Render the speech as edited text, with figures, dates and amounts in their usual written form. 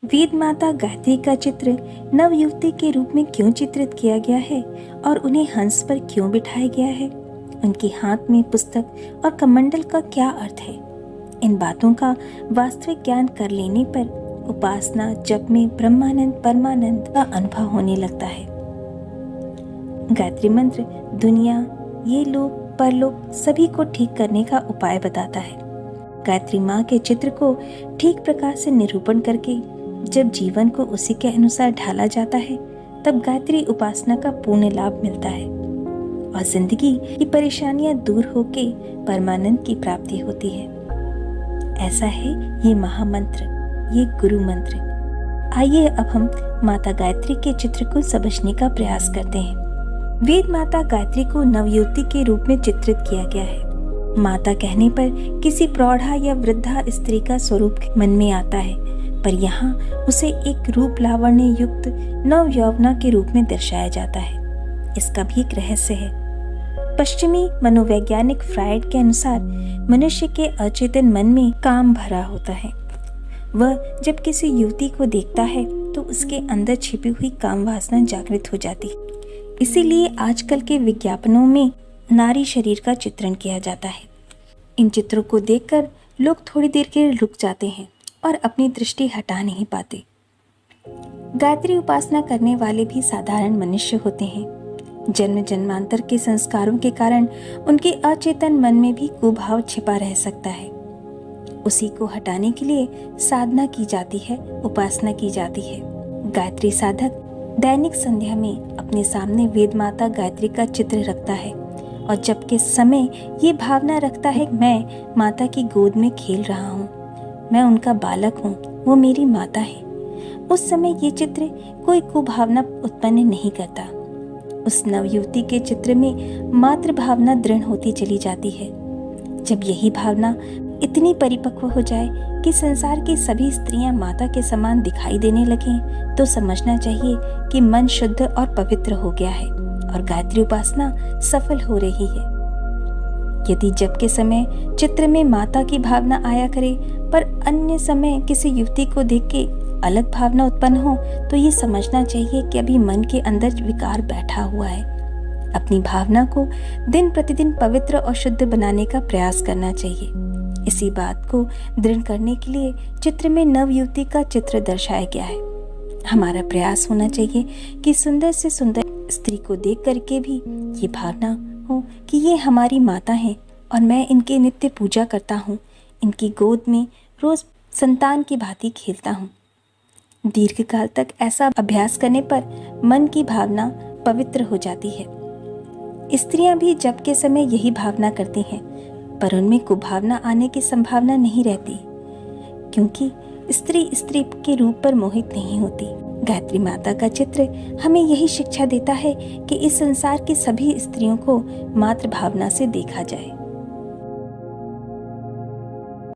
वेद माता गायत्री का चित्र नवयुवती के रूप में क्यों चित्रित किया गया है और उन्हें हंस पर क्यों बिठाया गया है? उनके हाथ में पुस्तक और कमंडल का क्या अर्थ है? इन बातों का वास्तविक ज्ञान कर लेने पर उपासना जप में ब्रह्मानंद परमानंद का अनुभव होने लगता है। गायत्री मंत्र दुनिया, ये लोक परलोक सभी को ठीक करने का उपाय बताता है। गायत्री माँ के चित्र को ठीक प्रकार से निरूपण करके जब जीवन को उसी के अनुसार ढाला जाता है, तब गायत्री उपासना का पूर्ण लाभ मिलता है और जिंदगी की परेशानियां दूर होके परमानंद की प्राप्ति होती है। ऐसा है ये महामंत्र, ये गुरु मंत्र। आइए अब हम माता गायत्री के चित्र को समझने का प्रयास करते हैं। वेद माता गायत्री को नवयुवती के रूप में चित्रित किया गया है। माता कहने पर किसी प्रौढ़ा या वृद्धा स्त्री का स्वरूप मन में आता है, पर यहाँ उसे एक रूप लावण्य युक्त नव यौवना के रूप में दर्शाया जाता है। इसका भी एक रहस्य है। पश्चिमी मनोवैज्ञानिक फ्रायड के अनुसार मनुष्य के अचेतन मन में काम भरा होता है। वह जब किसी युवती को देखता है तो उसके अंदर छिपी हुई काम वासना जागृत हो जाती है। इसीलिए आजकल के विज्ञापनों में नारी शरीर का चित्रण किया जाता है। इन चित्रों को देखकर लोग थोड़ी देर के लिए रुक जाते हैं और अपनी दृष्टि हटा नहीं पाते। गायत्री उपासना करने वाले भी साधारण मनुष्य होते हैं। जन्म जन्मांतर के संस्कारों के कारण उनके अचेतन मन में भी कुभाव छिपा रह सकता है। उसी को हटाने के लिए साधना की जाती है, उपासना की जाती है। गायत्री साधक दैनिक संध्या में अपने सामने वेद माता गायत्री का चित्र रखता है और जब के समय ये भावना रखता है कि मैं माता की गोद में खेल रहा हूँ, मैं उनका बालक हूँ, वो मेरी माता है। उस समय ये चित्र कोई कुभावना उत्पन्न नहीं करता। उस नवयुवती के चित्र में मातृ भावना दृढ़ होती चली जाती है। जब यही भावना इतनी परिपक्व हो जाए कि संसार की सभी स्त्रियां माता के समान दिखाई देने लगें, तो समझना चाहिए कि मन शुद्ध और पवित्र हो गया है और गायत्री उपासना सफल हो रही है। यदि जब के समय चित्र में माता की भावना आया करे, पर अन्य समय किसी युवती को देख के अलग भावना उत्पन्न हो, तो ये समझना चाहिए कि अभी मन के अंदर विकार बैठा हुआ है। अपनी भावना को दिन प्रतिदिन पवित्र और शुद्ध बनाने का प्रयास करना चाहिए। इसी बात को दृढ़ करने के लिए चित्र में नवयुवती का चित्र दर्शाया गया है। हमारा प्रयास होना चाहिए कि सुंदर से सुंदर स्त्री को देख करके भी ये भावना हो कि ये हमारी माता है और मैं इनकी नित्य पूजा करता हूँ, इनकी गोद में रोज संतान की भांति खेलता हूँ। दीर्घकाल तक ऐसा अभ्यास करने पर मन की भावना पवित्र हो जाती है। स्त्रियां भी जब के समय यही भावना करती हैं, पर उनमें कुभावना आने की संभावना नहीं रहती, क्योंकि स्त्री स्त्री के रूप पर मोहित नहीं होती। गायत्री माता का चित्र हमें यही शिक्षा देता है कि इस संसार की सभी स्त्रियों को मातृ भावना से देखा जाए।